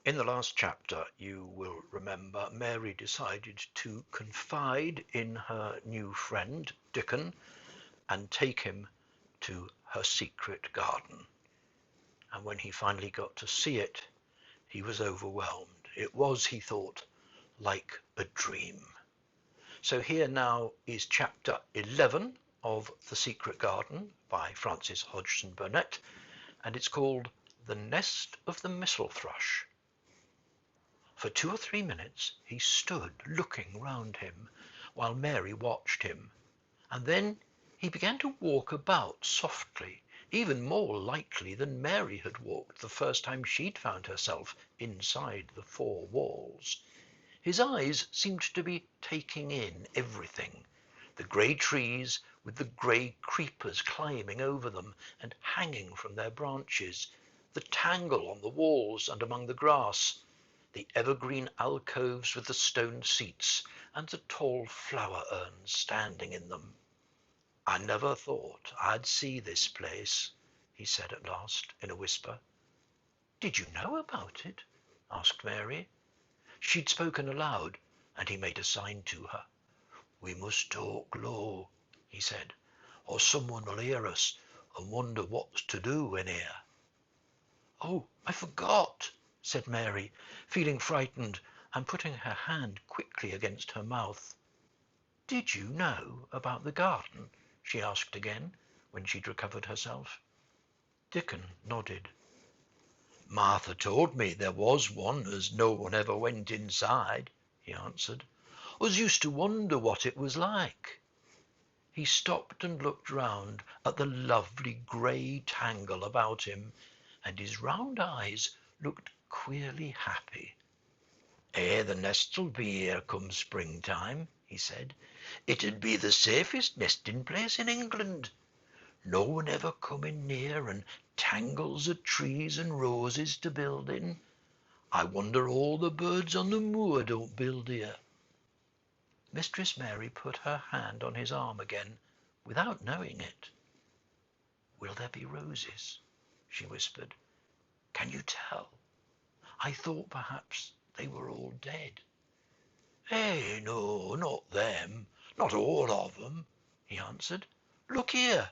In the last chapter, you will remember Mary decided to confide in her new friend, Dickon, and take him to her secret garden. And when he finally got to see it, he was overwhelmed. It was, he thought, like a dream. So here now is chapter 11 of The Secret Garden by Frances Hodgson Burnett, and it's called The Nest of the Mistle Thrush. For 2 or 3 minutes he stood looking round him, while Mary watched him, and then he began to walk about softly, even more lightly than Mary had walked the first time she'd found herself inside the 4 walls. His eyes seemed to be taking in everything, the grey trees with the grey creepers climbing over them and hanging from their branches, the tangle on the walls and among the grass, the evergreen alcoves with the stone seats and the tall flower urns standing in them. "I never thought I'd see this place," he said at last, in a whisper. "Did you know about it?" asked Mary. She'd spoken aloud, and he made a sign to her. "We must talk low," he said, "or someone will hear us and wonder what's to do in here." "Oh, I forgot," said Mary, feeling frightened and putting her hand quickly against her mouth. "Did you know about the garden?" she asked again, when she'd recovered herself. Dickon nodded. "Martha told me there was one as no one ever went inside," he answered. "Us used to wonder what it was like." He stopped and looked round at the lovely grey tangle about him, and his round eyes looked queerly happy. "The nest'll be here come springtime," he said. "It'd be the safest nesting place in England. No one ever coming near, and tangles of trees and roses to build in. I wonder all the birds on the moor don't build here." Mistress Mary put her hand on his arm again, without knowing it. "Will there be roses?" she whispered. "Can you tell? I thought perhaps they were all dead." No, not them, not all of them," he answered. "Look here."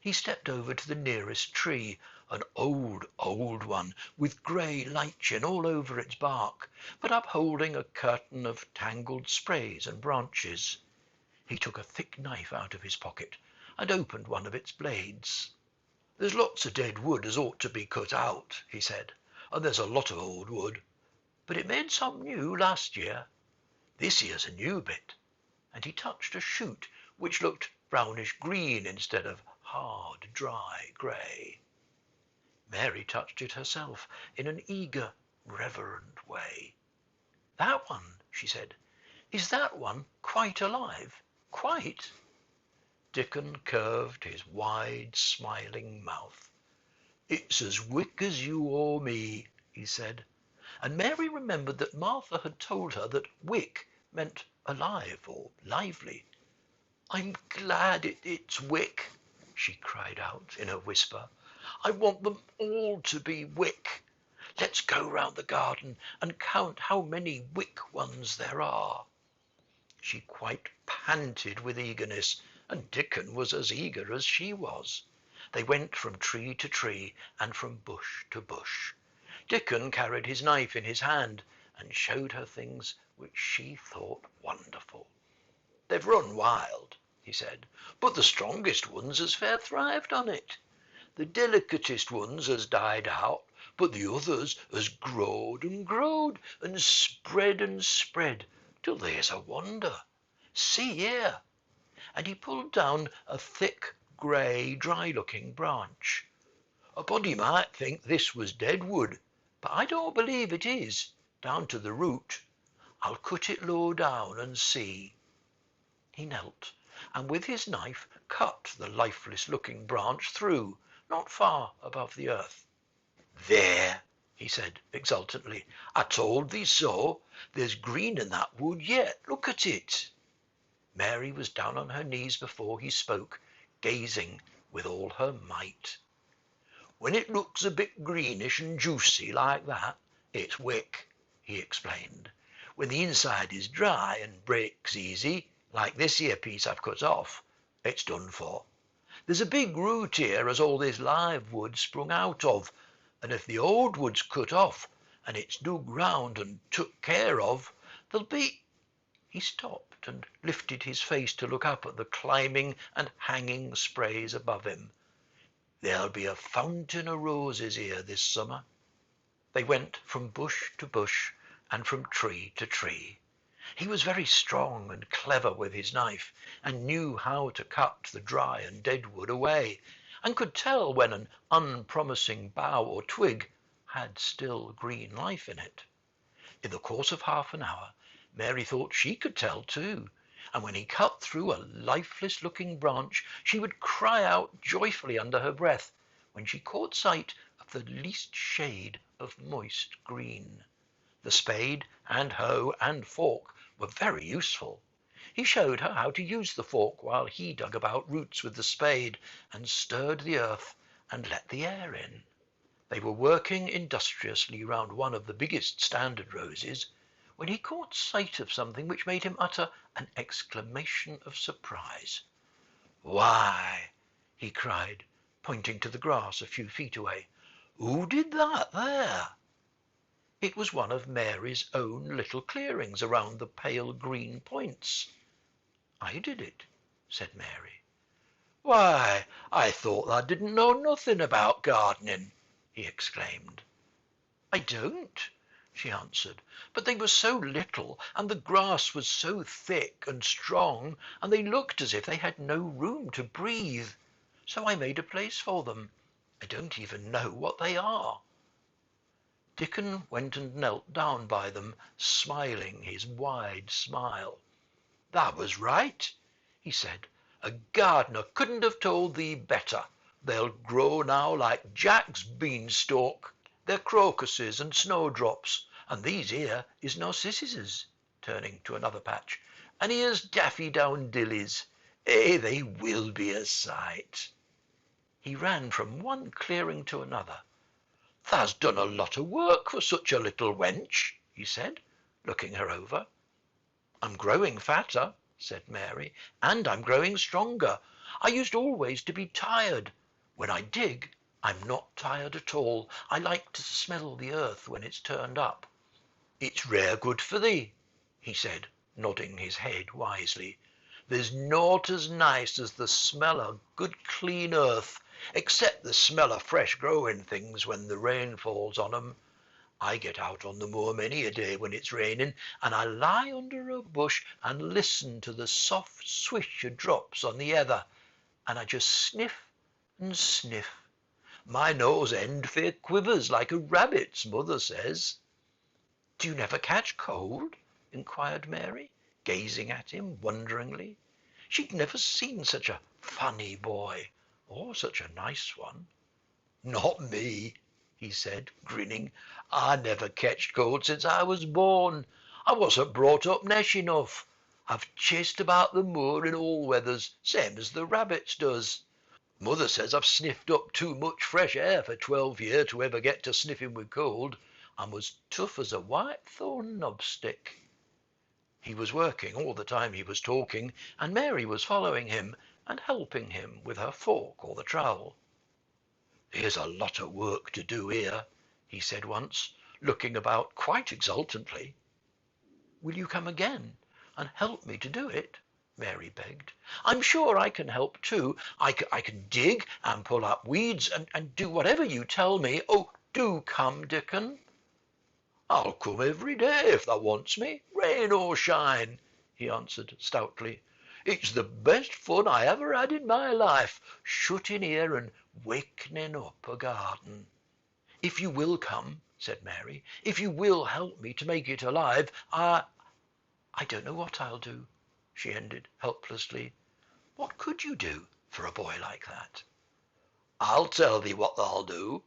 He stepped over to the nearest tree, an old, old one, with grey lichen all over its bark, but upholding a curtain of tangled sprays and branches. He took a thick knife out of his pocket and opened one of its blades. "There's lots of dead wood as ought to be cut out," he said, "and there's a lot of old wood. But it made some new last year. This here's a new bit," and he touched a shoot which looked brownish green instead of hard, dry grey. Mary touched it herself in an eager, reverent way. "That one," she said. "Is that one quite alive? Quite?" Dickon curved his wide, smiling mouth. "It's as wick as you or me," he said, and Mary remembered that Martha had told her that wick meant alive or lively. "I'm glad it's wick," she cried out in a whisper. "I want them all to be wick. Let's go round the garden and count how many wick ones there are." She quite panted with eagerness, and Dickon was as eager as she was. They went from tree to tree and from bush to bush. Dickon carried his knife in his hand and showed her things which she thought wonderful. "They've run wild," he said, "but the strongest ones has fair thrived on it. The delicatest ones has died out, but the others has growed and growed and spread till there's a wonder. See here!" And he pulled down a thick, grey, dry-looking branch. "A body might think this was dead wood, but I don't believe it is, down to the root. I'll cut it low down and see." He knelt, and with his knife cut the lifeless-looking branch through, not far above the earth. "There," he said exultantly, "I told thee so. There's green in that wood yet. Look at it." Mary was down on her knees before he spoke, gazing with all her might. "When it looks a bit greenish and juicy like that, "It's wick," he explained. "When the inside is dry and breaks easy, like this here piece I've cut off, it's done for. There's a big root here as all this live wood sprung out of, and if the old wood's cut off and it's dug round and took care of, there'll be—" He stopped and lifted his face to look up at the climbing and hanging sprays above him. "There'll be a fountain of roses here this summer." They went from bush to bush and from tree to tree. He was very strong and clever with his knife, and knew how to cut the dry and dead wood away, and could tell when an unpromising bough or twig had still green life in it. In the course of half an hour, Mary thought she could tell too, and when he cut through a lifeless-looking branch, she would cry out joyfully under her breath when she caught sight of the least shade of moist green. The spade and hoe and fork were very useful. He showed her how to use the fork while he dug about roots with the spade and stirred the earth and let the air in. They were working industriously round one of the biggest standard roses when he caught sight of something which made him utter an exclamation of surprise. "Why," he cried, pointing to the grass a few feet away, "who did that there?" It was one of Mary's own little clearings around the pale green points. "I did it," said Mary. "Why, I thought thou didn't know nothing about gardening," he exclaimed. "I don't," she answered, "but they were so little, and the grass was so thick and strong, and they looked as if they had no room to breathe. So I made a place for them. I don't even know what they are." Dickon went and knelt down by them, smiling his wide smile. "That was right," he said. "A gardener couldn't have told thee better. They'll grow now like Jack's beanstalk. They're crocuses and snowdrops, and these here is narcissuses," turning to another patch, "and here's daffydowndillies. They will be a sight." He ran from one clearing to another. "Thou's done a lot of work for such a little wench," he said, looking her over. "I'm growing fatter," said Mary, "and I'm growing stronger. I used always to be tired. When I dig, I'm not tired at all. I like to smell the earth when it's turned up." "It's rare good for thee," he said, nodding his head wisely. "There's naught as nice as the smell of good clean earth, except the smell of fresh growing things when the rain falls on 'em. I get out on the moor many a day when it's raining, and I lie under a bush and listen to the soft swish of drops on the heather, and I just sniff and sniff. My nose end fair quivers like a rabbit's, mother says." "Do you never catch cold?" inquired Mary, gazing at him wonderingly. She'd never seen such a funny boy, or such a nice one. "Not me," he said, grinning. "I never ketched cold since I was born. I wasn't brought up nesh enough. I've chased about the moor in all weathers, same as the rabbits does. Mother says I've sniffed up too much fresh air for 12 year to ever get to sniffing with cold. I'm as tough as a white-thorn knobstick." He was working all the time he was talking, and Mary was following him and helping him with her fork or the trowel. "There's a lot of work to do here," he said once, looking about quite exultantly. "Will you come again and help me to do it?" Mary begged. "I'm sure I can help too. I can dig and pull up weeds and do whatever you tell me. Oh, do come, Dickon." "I'll come every day if thou wants me, rain or shine," he answered stoutly. "It's the best fun I ever had in my life, shut in here and wakening up a garden." "If you will come," said Mary, "if you will help me to make it alive, I don't know what I'll do," she ended helplessly. What could you do for a boy like that? "I'll tell thee what thou'll do,"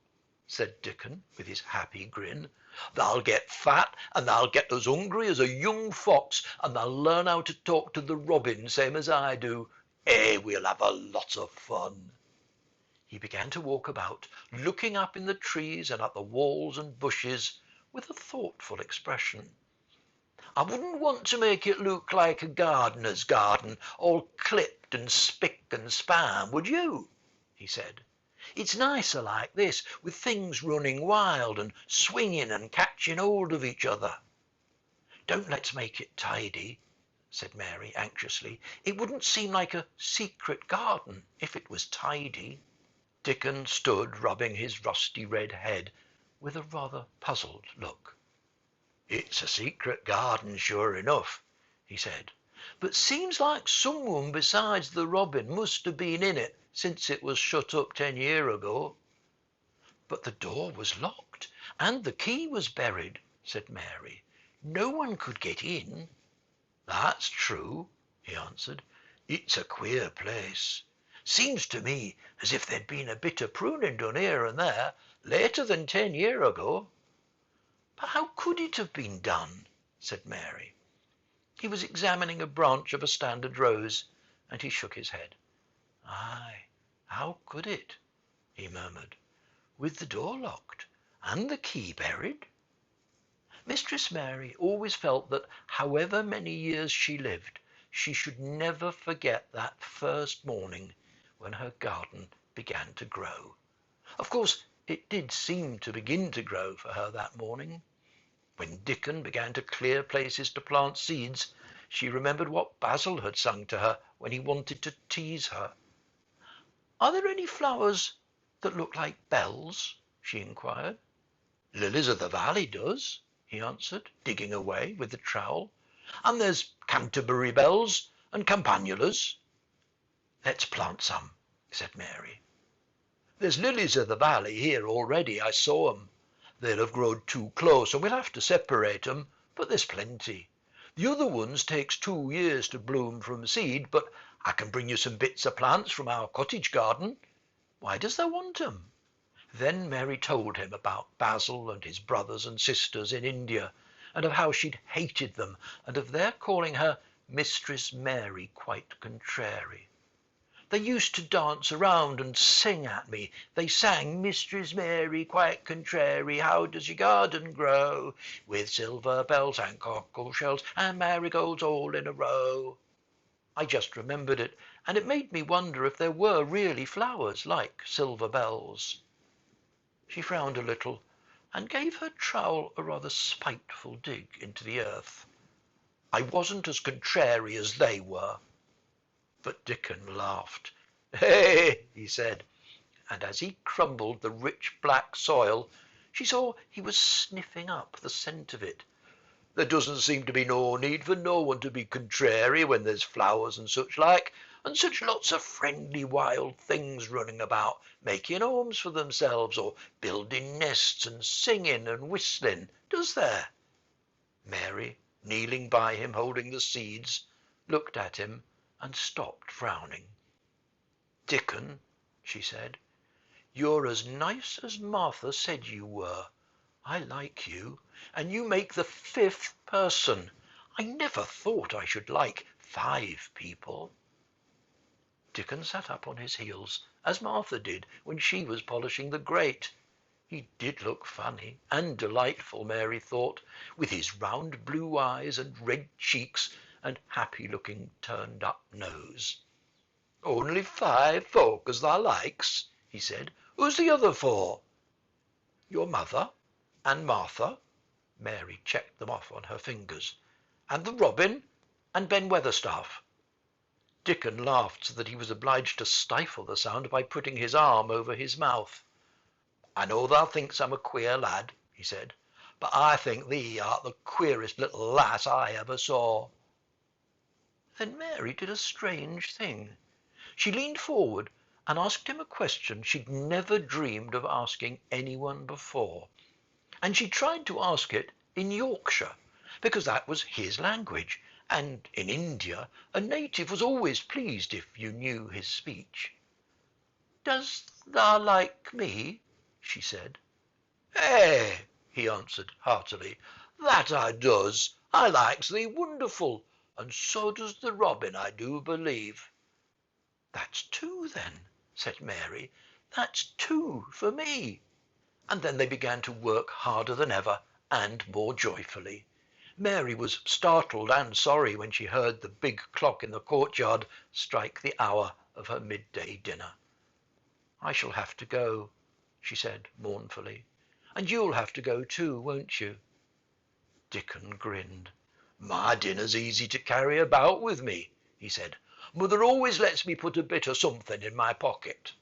said Dickon with his happy grin. "Thou'll get fat, and thou'll get as hungry as a young fox, and thou'll learn how to talk to the robin same as I do. We'll have a lot of fun." He began to walk about, looking up in the trees and at the walls and bushes, with a thoughtful expression. "I wouldn't want to make it look like a gardener's garden, all clipped and spick and span, would you?" he said. "It's nicer like this, with things running wild and swinging and catching hold of each other." "Don't let's make it tidy," said Mary anxiously. "It wouldn't seem like a secret garden if it was tidy." Dickon stood rubbing his rusty red head with a rather puzzled look. "It's a secret garden, sure enough," he said, "but seems like someone besides the robin must have been in it since it was shut up 10 year ago." "But the door was locked, and the key was buried," said Mary. "No one could get in." "That's true," he answered. "It's a queer place. Seems to me as if there'd been a bit of pruning done here and there later than 10 year ago." "But how could it have been done?" said Mary. He was examining a branch of a standard rose, and he shook his head. "Aye, how could it?" he murmured, "with the door locked and the key buried?" Mistress Mary always felt that however many years she lived, she should never forget that first morning when her garden began to grow. Of course, it did seem to begin to grow for her that morning. When Dickon began to clear places to plant seeds, she remembered what Basil had sung to her when he wanted to tease her. "Are there any flowers that look like bells?" she inquired. "Lilies of the valley does," he answered, digging away with the trowel. "And there's Canterbury bells and campanulas." "Let's plant some," said Mary. "There's lilies of the valley here already. I saw 'em. They'll have growed too close, and we'll have to separate 'em, but there's plenty. The other ones takes 2 years to bloom from seed, but I can bring you some bits of plants from our cottage garden. Why does thou want 'em?" Then Mary told him about Basil and his brothers and sisters in India, and of how she'd hated them, and of their calling her Mistress Mary quite contrary. "They used to dance around and sing at me. They sang, 'Mistress Mary quite contrary, how does your garden grow? With silver bells and cockle shells and marigolds all in a row.' I just remembered it, and it made me wonder if there were really flowers like silver bells." She frowned a little, and gave her trowel a rather spiteful dig into the earth. "I wasn't as contrary as they were." But Dickon laughed. "Hey!" he said, and as he crumbled the rich black soil, she saw he was sniffing up the scent of it. "There doesn't seem to be no need for no one to be contrary when there's flowers and such like, and such lots of friendly wild things running about, making homes for themselves, or building nests and singing and whistling, does there?" Mary, kneeling by him holding the seeds, looked at him and stopped frowning. "Dickon," she said, "you're as nice as Martha said you were. I like you, and you make the 5th person. I never thought I should like 5 people." Dickon sat up on his heels, as Martha did when she was polishing the grate. He did look funny and delightful, Mary thought, with his round blue eyes and red cheeks and happy-looking turned-up nose. "Only 5 folk as thou likes," he said. "Who's the other 4? "Your mother and Martha," Mary checked them off on her fingers, "and the robin and Ben Weatherstaff." Dickon laughed so that he was obliged to stifle the sound by putting his arm over his mouth. "I know thou thinks I'm a queer lad," he said, "but I think thee art the queerest little lass I ever saw." Then Mary did a strange thing. She leaned forward and asked him a question she'd never dreamed of asking anyone before. And she tried to ask it in Yorkshire, because that was his language, and in India a native was always pleased if you knew his speech. "Does thou like me?" she said. "Eh," he answered heartily, "that I does. I likes thee wonderful, and so does the robin, I do believe." "That's 2, then," said Mary. "That's 2 for me." And then they began to work harder than ever and more joyfully. Mary was startled and sorry when she heard the big clock in the courtyard strike the hour of her midday dinner. "I shall have to go," she said mournfully. "And you'll have to go too, won't you?" Dickon grinned. "My dinner's easy to carry about with me," he said. "Mother always lets me put a bit of something in my pocket."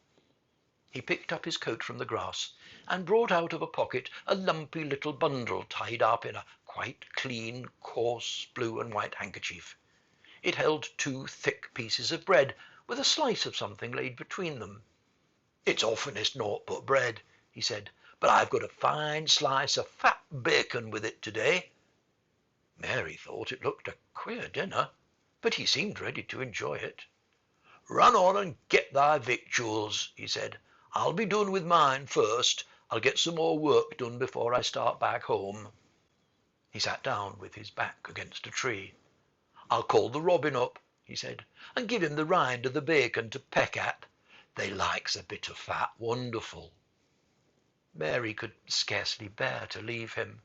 He picked up his coat from the grass and brought out of a pocket a lumpy little bundle tied up in a quite clean, coarse blue and white handkerchief. It held 2 thick pieces of bread, with a slice of something laid between them. "It's oftenest naught but bread," he said, "but I've got a fine slice of fat bacon with it to-day." Mary thought it looked a queer dinner, but he seemed ready to enjoy it. "Run on and get thy victuals," he said. "I'll be done with mine first. I'll get some more work done before I start back home." He sat down with his back against a tree. "I'll call the robin up," he said, "and give him the rind of the bacon to peck at. They likes a bit of fat wonderful." Mary could scarcely bear to leave him.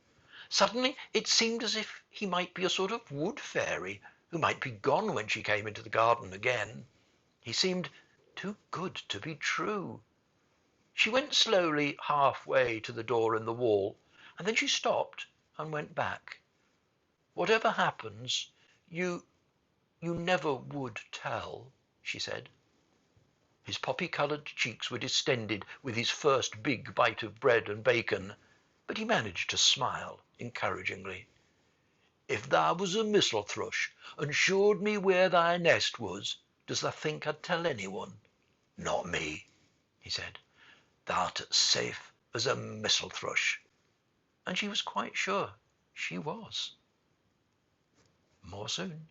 Suddenly it seemed as if he might be a sort of wood fairy who might be gone when she came into the garden again. He seemed too good to be true. She went slowly half-way to the door in the wall, and then she stopped and went back. "Whatever happens, you never would tell," she said. His poppy-coloured cheeks were distended with his first big bite of bread and bacon, but he managed to smile encouragingly. "If thou was a missel thrush and showed me where thy nest was, does thou think I'd tell anyone? Not me," he said. "Thou'rt as safe as a missel thrush." And she was quite sure she was. More soon.